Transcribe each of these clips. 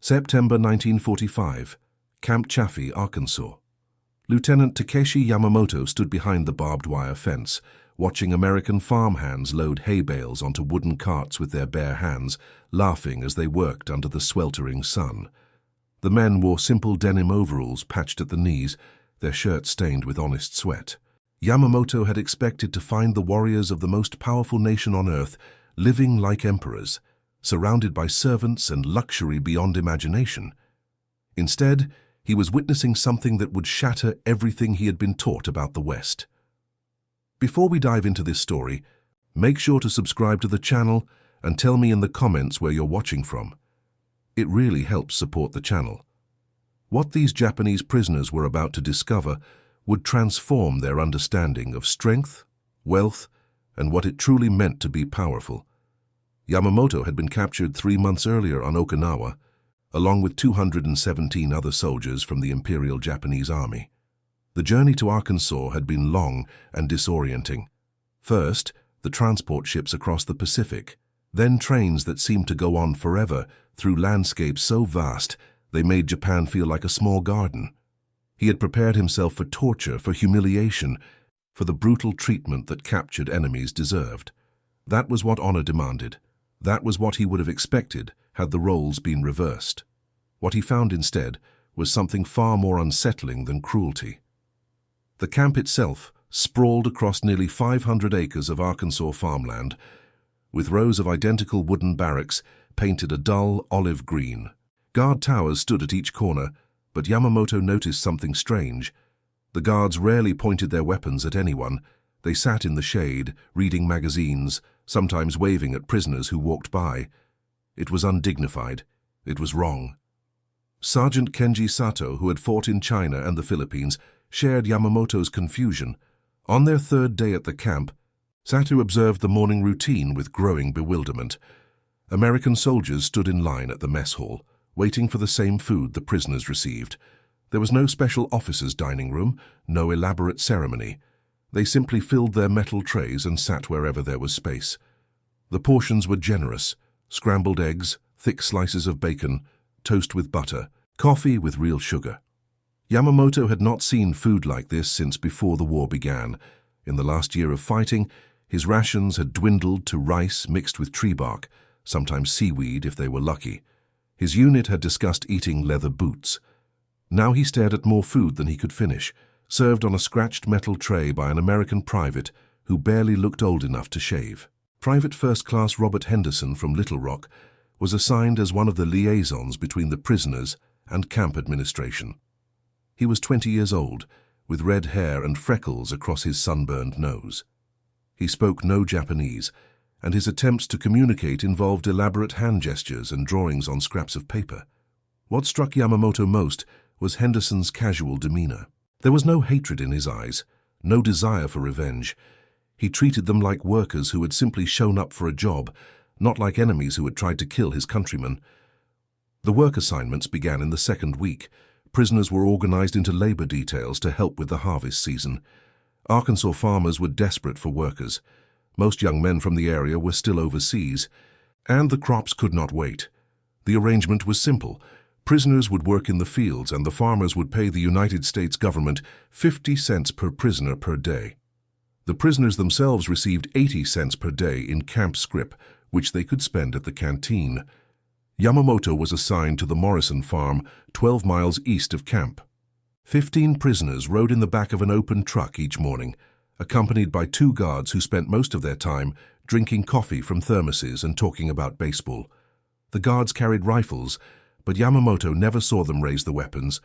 September 1945, Camp Chaffee, Arkansas. Lieutenant Takeshi Yamamoto stood behind the barbed wire fence, watching American farmhands load hay bales onto wooden carts with their bare hands, laughing as they worked under the sweltering sun. The men wore simple denim overalls patched at the knees, their shirts stained with honest sweat. Yamamoto had expected to find the warriors of the most powerful nation on earth living like emperors, surrounded by servants and luxury beyond imagination. Instead, he was witnessing something that would shatter everything he had been taught about the West. Before we dive into this story, make sure to subscribe to the channel and tell me in the comments where you're watching from. It really helps support the channel. What these Japanese prisoners were about to discover would transform their understanding of strength, wealth, and what it truly meant to be powerful. Yamamoto had been captured 3 months earlier on Okinawa, along with 217 other soldiers from the Imperial Japanese Army. The journey to Arkansas had been long and disorienting. First, the transport ships across the Pacific, then trains that seemed to go on forever through landscapes so vast they made Japan feel like a small garden. He had prepared himself for torture, for humiliation, for the brutal treatment that captured enemies deserved. That was what honor demanded. That was what he would have expected had the roles been reversed. What he found instead was something far more unsettling than cruelty. The camp itself sprawled across nearly 500 acres of Arkansas farmland, with rows of identical wooden barracks painted a dull olive green. Guard towers stood at each corner, but Yamamoto noticed something strange. The guards rarely pointed their weapons at anyone. They sat in the shade, reading magazines, sometimes waving at prisoners who walked by. It was undignified. It was wrong. Sergeant Kenji Sato, who had fought in China and the Philippines, shared Yamamoto's confusion. On their 3rd day at the camp, Sato observed the morning routine with growing bewilderment. American soldiers stood in line at the mess hall, waiting for the same food the prisoners received. There was no special officers' dining room, no elaborate ceremony. They simply filled their metal trays and sat wherever there was space. The portions were generous: scrambled eggs, thick slices of bacon, toast with butter, coffee with real sugar. Yamamoto had not seen food like this since before the war began. In the last year of fighting, his rations had dwindled to rice mixed with tree bark, sometimes seaweed if they were lucky. His unit had discussed eating leather boots. Now he stared at more food than he could finish, served on a scratched metal tray by an American private who barely looked old enough to shave. Private First Class Robert Henderson from Little Rock was assigned as one of the liaisons between the prisoners and camp administration. He was 20 years old, with red hair and freckles across his sunburned nose. He spoke no Japanese, and his attempts to communicate involved elaborate hand gestures and drawings on scraps of paper. What struck Yamamoto most was Henderson's casual demeanor. There was no hatred in his eyes, no desire for revenge. He treated them like workers who had simply shown up for a job, not like enemies who had tried to kill his countrymen. The work assignments began in the 2nd week. Prisoners were organized into labor details to help with the harvest season. Arkansas farmers were desperate for workers. Most young men from the area were still overseas, and the crops could not wait. The arrangement was simple. Prisoners would work in the fields, and the farmers would pay the United States government 50 cents per prisoner per day. The prisoners themselves received 80 cents per day in camp scrip, which they could spend at the canteen. Yamamoto was assigned to the Morrison farm, 12 miles east of camp. 15 prisoners rode in the back of an open truck each morning, accompanied by 2 guards who spent most of their time drinking coffee from thermoses and talking about baseball. The guards carried rifles, but Yamamoto never saw them raise the weapons.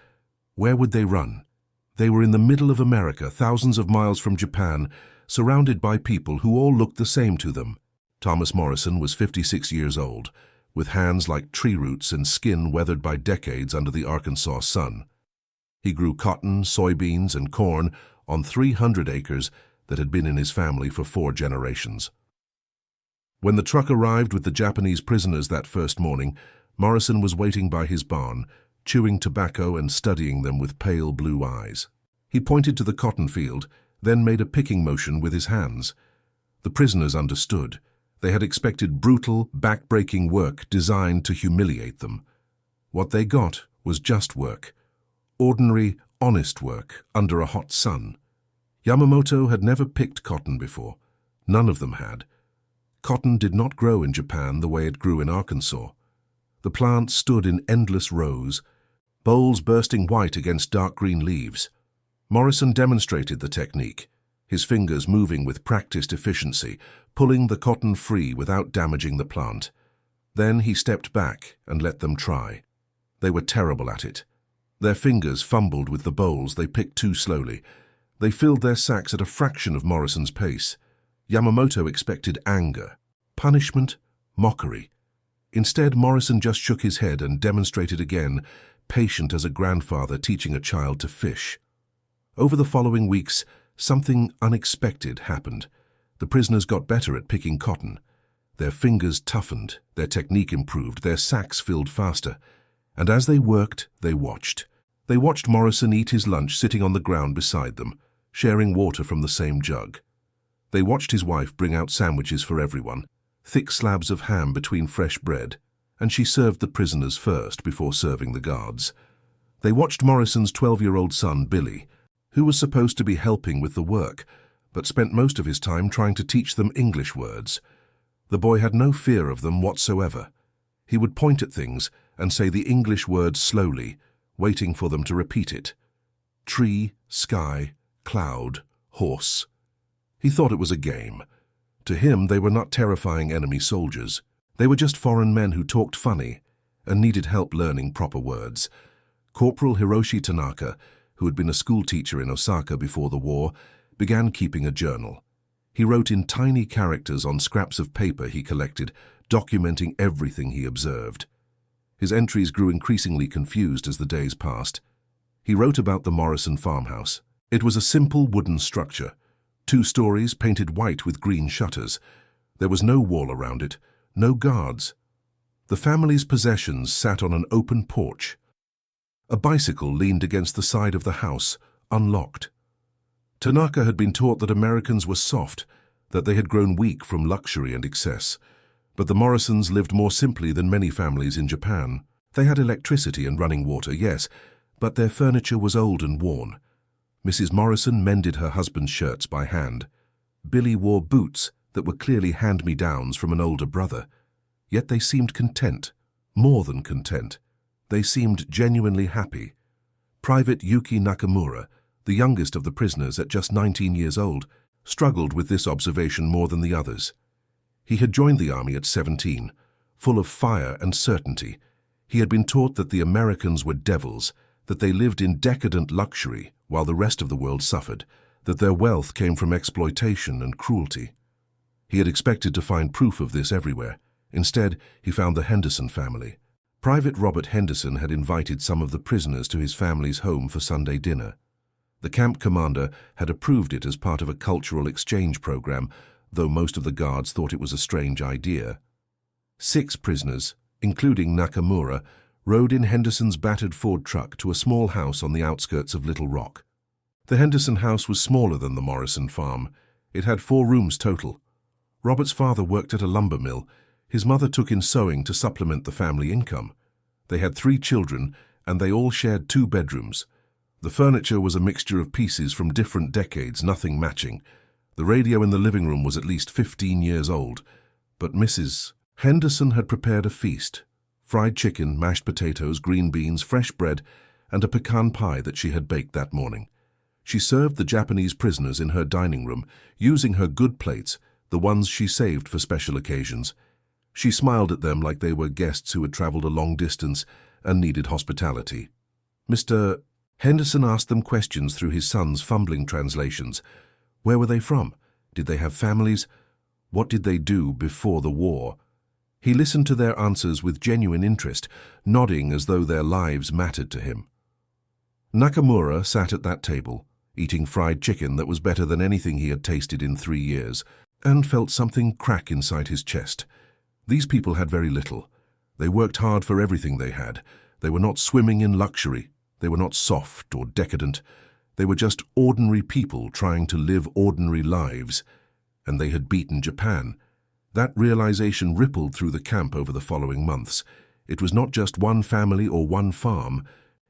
Where would they run? They were in the middle of America, thousands of miles from Japan, surrounded by people who all looked the same to them. Thomas Morrison was 56 years old, with hands like tree roots and skin weathered by decades under the Arkansas sun. He grew cotton, soybeans, and corn on 300 acres that had been in his family for 4 generations. When the truck arrived with the Japanese prisoners that first morning, Morrison was waiting by his barn, chewing tobacco and studying them with pale blue eyes. He pointed to the cotton field, then made a picking motion with his hands. The prisoners understood. They had expected brutal, back-breaking work designed to humiliate them. What they got was just work. Ordinary, honest work under a hot sun. Yamamoto had never picked cotton before. None of them had. Cotton did not grow in Japan the way it grew in Arkansas. The plant stood in endless rows, boles bursting white against dark green leaves. Morrison demonstrated the technique, his fingers moving with practiced efficiency, pulling the cotton free without damaging the plant. Then he stepped back and let them try. They were terrible at it. Their fingers fumbled with the boles they picked too slowly. They filled their sacks at a fraction of Morrison's pace. Yamamoto expected anger, punishment, mockery. Instead, Morrison just shook his head and demonstrated again, patient as a grandfather teaching a child to fish. Over the following weeks, something unexpected happened. The prisoners got better at picking cotton. Their fingers toughened, their technique improved, their sacks filled faster. And as they worked, they watched. They watched Morrison eat his lunch sitting on the ground beside them, sharing water from the same jug. They watched his wife bring out sandwiches for everyone, thick slabs of ham between fresh bread, and she served the prisoners first before serving the guards. They watched Morrison's 12-year-old son, Billy, who was supposed to be helping with the work, but spent most of his time trying to teach them English words. The boy had no fear of them whatsoever. He would point at things and say the English word slowly, waiting for them to repeat it. Tree, sky, cloud, horse. He thought it was a game. To him, they were not terrifying enemy soldiers. They were just foreign men who talked funny and needed help learning proper words. Corporal Hiroshi Tanaka, who had been a schoolteacher in Osaka before the war, began keeping a journal. He wrote in tiny characters on scraps of paper he collected, documenting everything he observed. His entries grew increasingly confused as the days passed. He wrote about the Morrison farmhouse. It was a simple wooden structure, 2 stories painted white with green shutters. There was no wall around it, no guards. The family's possessions sat on an open porch. A bicycle leaned against the side of the house, unlocked. Tanaka had been taught that Americans were soft, that they had grown weak from luxury and excess. But the Morrisons lived more simply than many families in Japan. They had electricity and running water, yes, but their furniture was old and worn. Mrs. Morrison mended her husband's shirts by hand. Billy wore boots that were clearly hand-me-downs from an older brother. Yet they seemed content, more than content. They seemed genuinely happy. Private Yuki Nakamura, the youngest of the prisoners at just 19 years old, struggled with this observation more than the others. He had joined the army at 17, full of fire and certainty. He had been taught that the Americans were devils, that they lived in decadent luxury while the rest of the world suffered, that their wealth came from exploitation and cruelty. He had expected to find proof of this everywhere. Instead, he found the Henderson family. Private Robert Henderson had invited some of the prisoners to his family's home for Sunday dinner. The camp commander had approved it as part of a cultural exchange program, though most of the guards thought it was a strange idea. 6 prisoners, including Nakamura, rode in Henderson's battered Ford truck to a small house on the outskirts of Little Rock. The Henderson house was smaller than the Morrison farm. It had 4 rooms total. Robert's father worked at a lumber mill. His mother took in sewing to supplement the family income. They had 3 children, and they all shared 2 bedrooms. The furniture was a mixture of pieces from different decades, nothing matching. The radio in the living room was at least 15 years old. But Mrs. Henderson had prepared a feast: fried chicken, mashed potatoes, green beans, fresh bread, and a pecan pie that she had baked that morning. She served the Japanese prisoners in her dining room, using her good plates, the ones she saved for special occasions. She smiled at them like they were guests who had traveled a long distance and needed hospitality. Mr. Henderson asked them questions through his son's fumbling translations. Where were they from? Did they have families? What did they do before the war? He listened to their answers with genuine interest, nodding as though their lives mattered to him. Nakamura sat at that table, eating fried chicken that was better than anything he had tasted in 3 years, and felt something crack inside his chest. These people had very little. They worked hard for everything they had. They were not swimming in luxury. They were not soft or decadent. They were just ordinary people trying to live ordinary lives. And they had beaten Japan. That realization rippled through the camp over the following months. It was not just one family or one farm,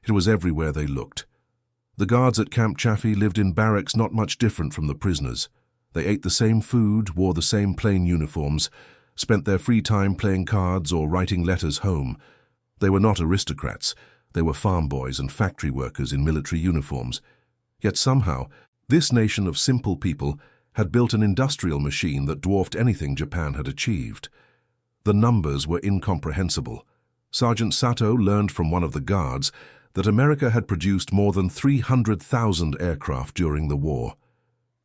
it was everywhere they looked. The guards at Camp Chaffee lived in barracks not much different from the prisoners. They ate the same food, wore the same plain uniforms, spent their free time playing cards or writing letters home. They were not aristocrats, they were farm boys and factory workers in military uniforms. Yet somehow, this nation of simple people had built an industrial machine that dwarfed anything Japan had achieved. The numbers were incomprehensible. Sergeant Sato learned from one of the guards that America had produced more than 300,000 aircraft during the war.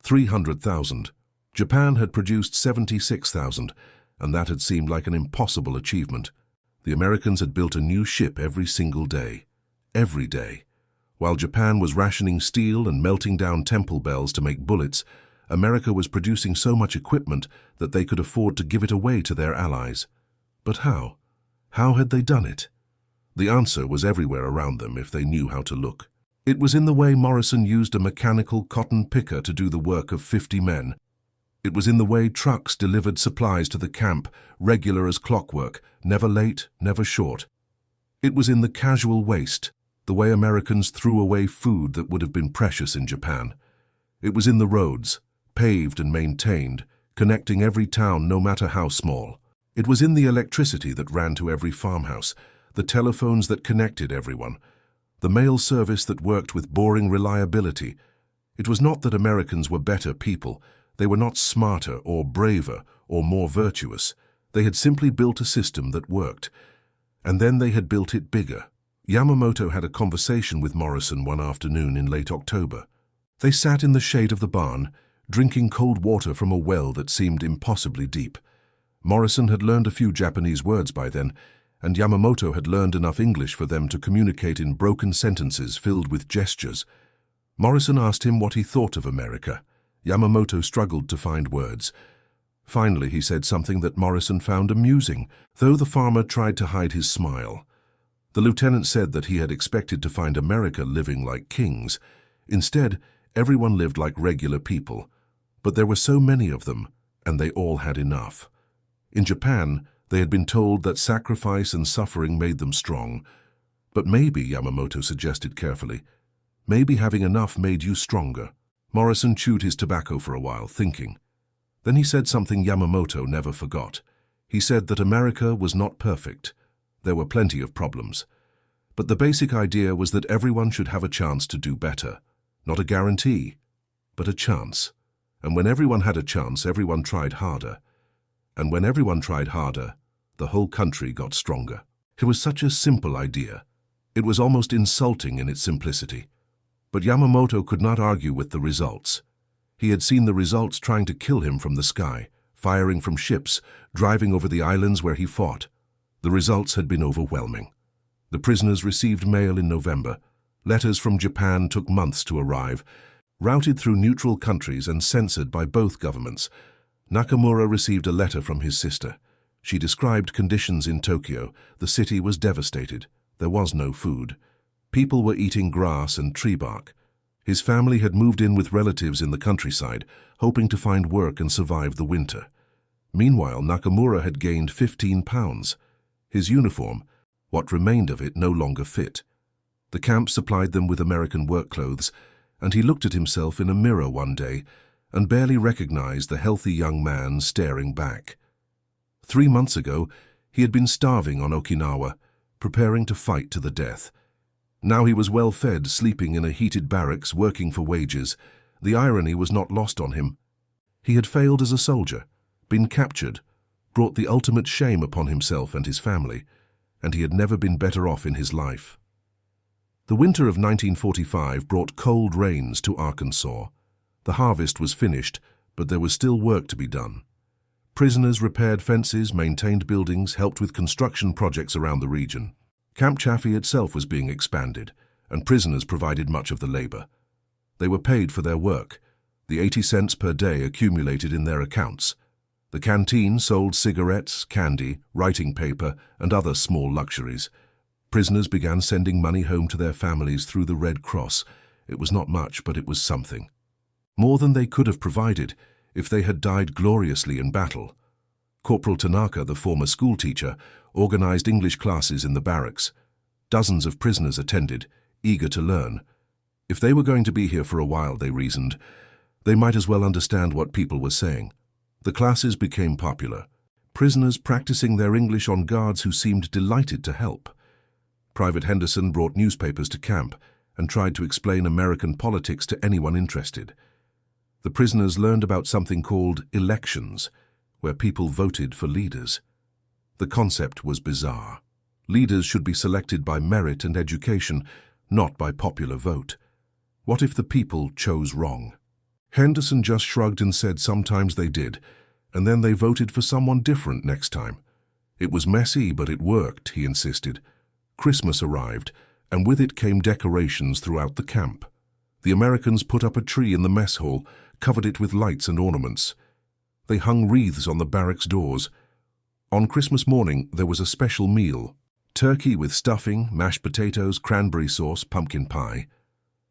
300,000. Japan had produced 76,000, and that had seemed like an impossible achievement. The Americans had built a new ship every single day. Every day. While Japan was rationing steel and melting down temple bells to make bullets, America was producing so much equipment that they could afford to give it away to their allies. But how? How had they done it? The answer was everywhere around them if they knew how to look. It was in the way Morrison used a mechanical cotton picker to do the work of 50 men. It was in the way trucks delivered supplies to the camp, regular as clockwork, never late, never short. It was in the casual waste, the way Americans threw away food that would have been precious in Japan. It was in the roads, paved and maintained, connecting every town no matter how small. It was in the electricity that ran to every farmhouse, the telephones that connected everyone, the mail service that worked with boring reliability. It was not that Americans were better people. They were not smarter or braver or more virtuous. They had simply built a system that worked. And then they had built it bigger. Yamamoto had a conversation with Morrison one afternoon in late October. They sat in the shade of the barn, drinking cold water from a well that seemed impossibly deep. Morrison had learned a few Japanese words by then, and Yamamoto had learned enough English for them to communicate in broken sentences filled with gestures. Morrison asked him what he thought of America. Yamamoto struggled to find words. Finally, he said something that Morrison found amusing, though the farmer tried to hide his smile. The lieutenant said that he had expected to find America living like kings. Instead, everyone lived like regular people. But there were so many of them, and they all had enough. In Japan, they had been told that sacrifice and suffering made them strong. But maybe, Yamamoto suggested carefully, maybe having enough made you stronger. Morrison chewed his tobacco for a while, thinking. Then he said something Yamamoto never forgot. He said that America was not perfect. There were plenty of problems. But the basic idea was that everyone should have a chance to do better. Not a guarantee, but a chance. And when everyone had a chance, everyone tried harder. And when everyone tried harder, the whole country got stronger. It was such a simple idea. It was almost insulting in its simplicity. But Yamamoto could not argue with the results. He had seen the results trying to kill him from the sky, firing from ships, driving over the islands where he fought. The results had been overwhelming. The prisoners received mail in November. Letters from Japan took months to arrive, routed through neutral countries and censored by both governments. Nakamura received a letter from his sister. She described conditions in Tokyo. The city was devastated. There was no food. People were eating grass and tree bark. His family had moved in with relatives in the countryside, hoping to find work and survive the winter. Meanwhile, Nakamura had gained 15 pounds. His uniform, what remained of it, no longer fit. The camp supplied them with American work clothes, and he looked at himself in a mirror one day and barely recognized the healthy young man staring back. 3 months ago, he had been starving on Okinawa, preparing to fight to the death. Now he was well fed, sleeping in a heated barracks, working for wages. The irony was not lost on him. He had failed as a soldier, been captured, brought the ultimate shame upon himself and his family, and he had never been better off in his life. The winter of 1945 brought cold rains to Arkansas. The harvest was finished, but there was still work to be done. Prisoners repaired fences, maintained buildings, helped with construction projects around the region. Camp Chaffee itself was being expanded, and prisoners provided much of the labor. They were paid for their work. The 80 cents per day accumulated in their accounts. The canteen sold cigarettes, candy, writing paper, and other small luxuries. Prisoners began sending money home to their families through the Red Cross. It was not much, but it was something. More than they could have provided if they had died gloriously in battle. Corporal Tanaka, the former schoolteacher, organized English classes in the barracks. Dozens of prisoners attended, eager to learn. If they were going to be here for a while, they reasoned, they might as well understand what people were saying. The classes became popular, prisoners practicing their English on guards who seemed delighted to help. Private Henderson brought newspapers to camp and tried to explain American politics to anyone interested. The prisoners learned about something called elections, where people voted for leaders. The concept was bizarre. Leaders should be selected by merit and education, not by popular vote. What if the people chose wrong? Henderson just shrugged and said sometimes they did, and then they voted for someone different next time. It was messy, but it worked, he insisted. Christmas arrived, and with it came decorations throughout the camp. The Americans put up a tree in the mess hall, covered it with lights and ornaments. They hung wreaths on the barracks doors. On Christmas morning, there was a special meal: turkey with stuffing, mashed potatoes, cranberry sauce, pumpkin pie.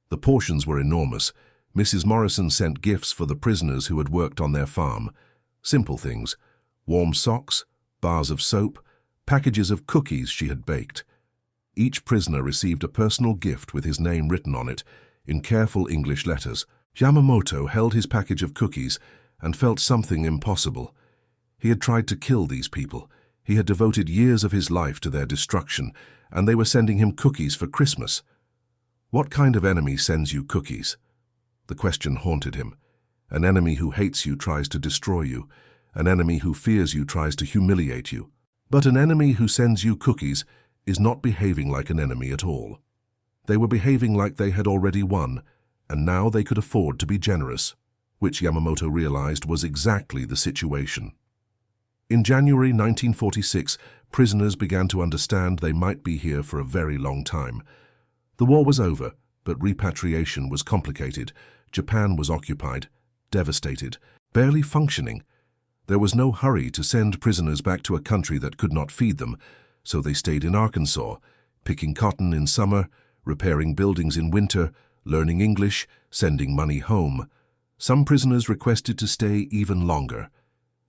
The portions were enormous. Mrs. Morrison sent gifts for the prisoners who had worked on their farm. Simple things: warm socks, bars of soap, packages of cookies she had baked. Each prisoner received a personal gift with his name written on it, in careful English letters. Yamamoto held his package of cookies and felt something impossible. He had tried to kill these people. He had devoted years of his life to their destruction, and they were sending him cookies for Christmas. What kind of enemy sends you cookies? The question haunted him. An enemy who hates you tries to destroy you. An enemy who fears you tries to humiliate you. But an enemy who sends you cookies is not behaving like an enemy at all. They were behaving like they had already won, and now they could afford to be generous, which Yamamoto realized was exactly the situation. In January 1946, prisoners began to understand they might be here for a very long time. The war was over, but repatriation was complicated. Japan was occupied, devastated, barely functioning. There was no hurry to send prisoners back to a country that could not feed them, so they stayed in Arkansas, picking cotton in summer, repairing buildings in winter, learning English, sending money home. Some prisoners requested to stay even longer.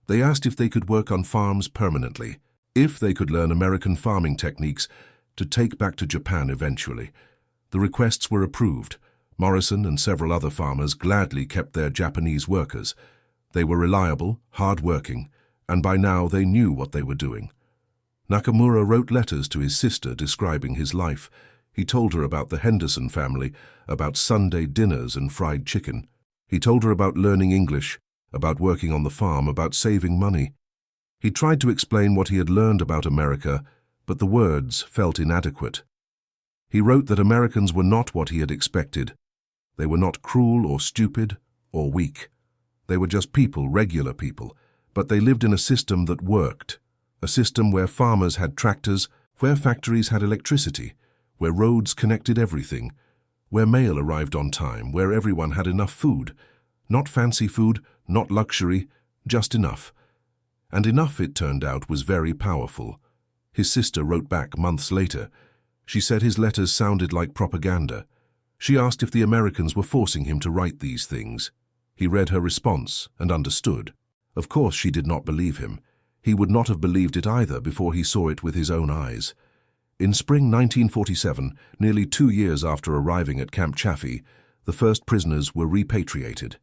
They asked if they could work on farms permanently, if they could learn American farming techniques to take back to Japan eventually. The requests were approved. Morrison and several other farmers gladly kept their Japanese workers. They were reliable, hard-working, and by now they knew what they were doing. Nakamura wrote letters to his sister describing his life. He told her about the Henderson family, about Sunday dinners and fried chicken. He told her about learning English, about working on the farm, about saving money. He tried to explain what he had learned about America, but the words felt inadequate. He wrote that Americans were not what he had expected. They were not cruel or stupid or weak. They were just people, regular people, but they lived in a system that worked. A system where farmers had tractors, where factories had electricity, where roads connected everything, where mail arrived on time, where everyone had enough food. Not fancy food, not luxury, just enough. And enough, it turned out, was very powerful. His sister wrote back months later. She said his letters sounded like propaganda. She asked if the Americans were forcing him to write these things. He read her response and understood. Of course she did not believe him. He would not have believed it either before he saw it with his own eyes. In spring 1947, nearly 2 years after arriving at Camp Chaffee, the first prisoners were repatriated.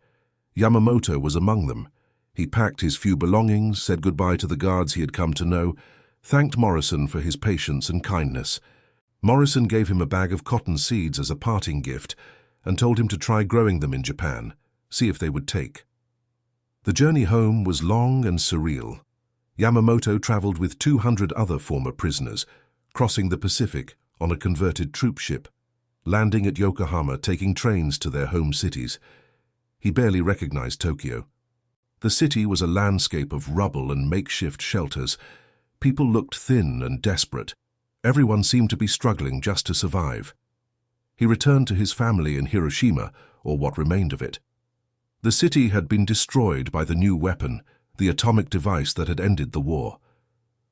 Yamamoto was among them. He packed his few belongings, said goodbye to the guards he had come to know, thanked Morrison for his patience and kindness. Morrison gave him a bag of cotton seeds as a parting gift and told him to try growing them in Japan, see if they would take. The journey home was long and surreal. Yamamoto traveled with 200 other former prisoners, crossing the Pacific on a converted troop ship, landing at Yokohama, taking trains to their home cities. He barely recognized Tokyo. The city was a landscape of rubble and makeshift shelters. People looked thin and desperate. Everyone seemed to be struggling just to survive. He returned to his family in Hiroshima, or what remained of it. The city had been destroyed by the new weapon, the atomic device that had ended the war.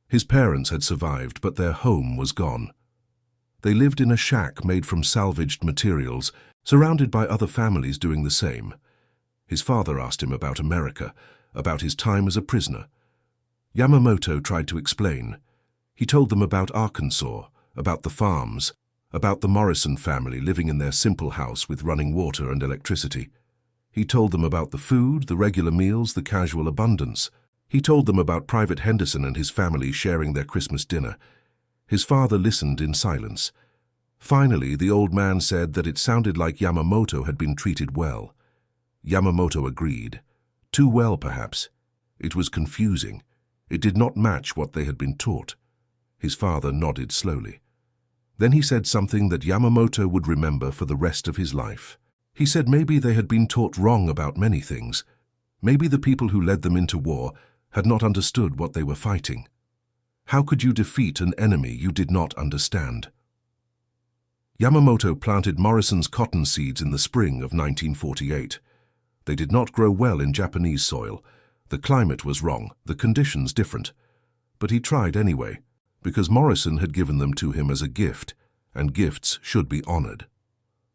His parents had survived, but their home was gone. They lived in a shack made from salvaged materials, surrounded by other families doing the same. His father asked him about America, about his time as a prisoner. Yamamoto tried to explain. He told them about Arkansas, about the farms, about the Morrison family living in their simple house with running water and electricity. He told them about the food, the regular meals, the casual abundance. He told them about Private Henderson and his family sharing their Christmas dinner. His father listened in silence. Finally, the old man said that it sounded like Yamamoto had been treated well. Yamamoto agreed. Too well, perhaps. It was confusing. It did not match what they had been taught. His father nodded slowly. Then he said something that Yamamoto would remember for the rest of his life. He said maybe they had been taught wrong about many things. Maybe the people who led them into war had not understood what they were fighting. How could you defeat an enemy you did not understand? Yamamoto planted Morrison's cotton seeds in the spring of 1948. They did not grow well in Japanese soil. The climate was wrong, the conditions different. But he tried anyway, because Morrison had given them to him as a gift, and gifts should be honored.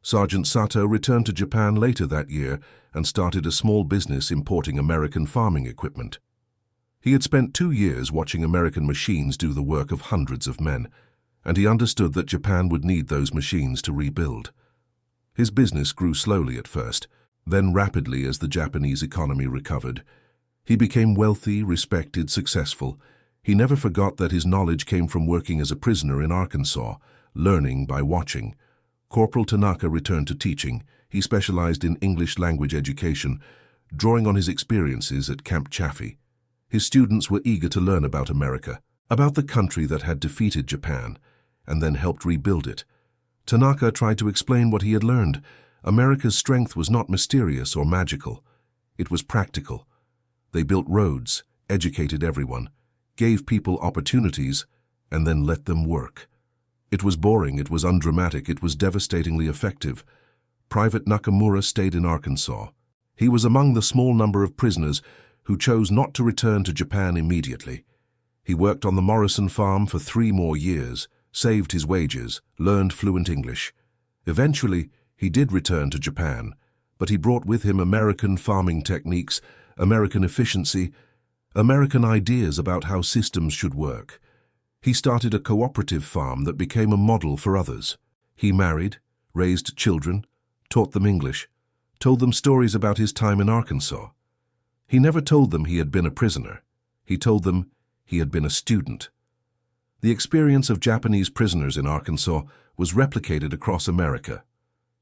Sergeant Sato returned to Japan later that year and started a small business importing American farming equipment. He had spent 2 years watching American machines do the work of hundreds of men, and he understood that Japan would need those machines to rebuild. His business grew slowly at first, then rapidly as the Japanese economy recovered. He became wealthy, respected, successful. He never forgot that his knowledge came from working as a prisoner in Arkansas, learning by watching. Corporal Tanaka returned to teaching. He specialized in English language education, drawing on his experiences at Camp Chaffee. His students were eager to learn about America, about the country that had defeated Japan, and then helped rebuild it. Tanaka tried to explain what he had learned. America's strength was not mysterious or magical. It was practical. They built roads, educated everyone, gave people opportunities, and then let them work. It was boring, it was undramatic, it was devastatingly effective. Private Nakamura stayed in Arkansas. He was among the small number of prisoners who chose not to return to Japan immediately. He worked on the Morrison farm for 3 more years, saved his wages, learned fluent English. Eventually, he did return to Japan, but he brought with him American farming techniques, American efficiency, American ideas about how systems should work. He started a cooperative farm that became a model for others. He married, raised children, taught them English, told them stories about his time in Arkansas. He never told them he had been a prisoner. He told them he had been a student. The experience of Japanese prisoners in Arkansas was replicated across America.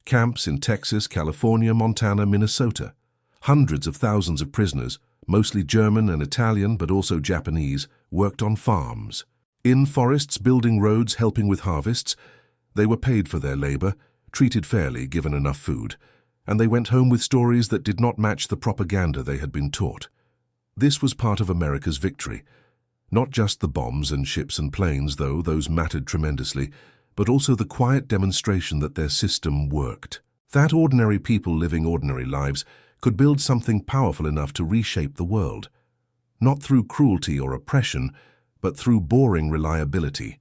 Camps in Texas, California, Montana, Minnesota. Hundreds of thousands of prisoners, mostly German and Italian but also Japanese, worked on farms. In forests, building roads, helping with harvests. They were paid for their labor, treated fairly, given enough food, and they went home with stories that did not match the propaganda they had been taught. This was part of America's victory. Not just the bombs and ships and planes, though those mattered tremendously, but also the quiet demonstration that their system worked. That ordinary people living ordinary lives could build something powerful enough to reshape the world. Not through cruelty or oppression, but through boring reliability.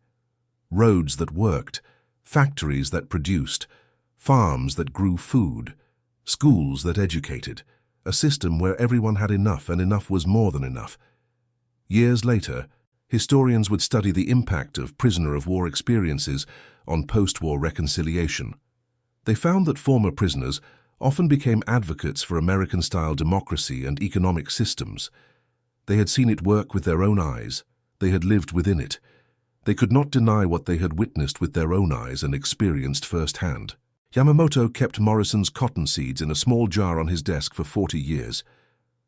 Roads that worked, factories that produced, farms that grew food, schools that educated, a system where everyone had enough and enough was more than enough. Years later, historians would study the impact of prisoner-of-war experiences on post-war reconciliation. They found that former prisoners often became advocates for American-style democracy and economic systems. They had seen it work with their own eyes. They had lived within it. They could not deny what they had witnessed with their own eyes and experienced firsthand. Yamamoto kept Morrison's cotton seeds in a small jar on his desk for 40 years.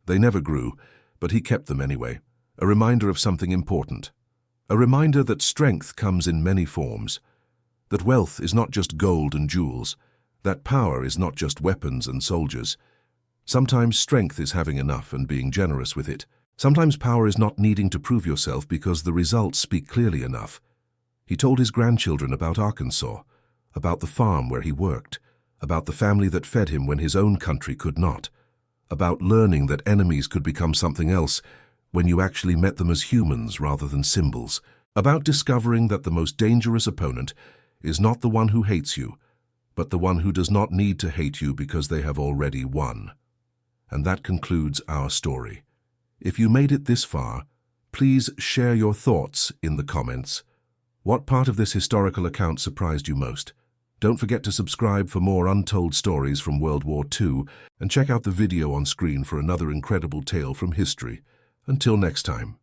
They never grew, but he kept them anyway, a reminder of something important. A reminder that strength comes in many forms, that wealth is not just gold and jewels, that power is not just weapons and soldiers. Sometimes strength is having enough and being generous with it. Sometimes power is not needing to prove yourself because the results speak clearly enough. He told his grandchildren about Arkansas, about the farm where he worked, about the family that fed him when his own country could not, about learning that enemies could become something else when you actually met them as humans rather than symbols, about discovering that the most dangerous opponent is not the one who hates you, but the one who does not need to hate you because they have already won. And that concludes our story. If you made it this far, Please share your thoughts in the comments. What part of this historical account surprised you most? Don't forget to subscribe for more untold stories from World War II and check out the video on screen for another incredible tale from history. Until next time.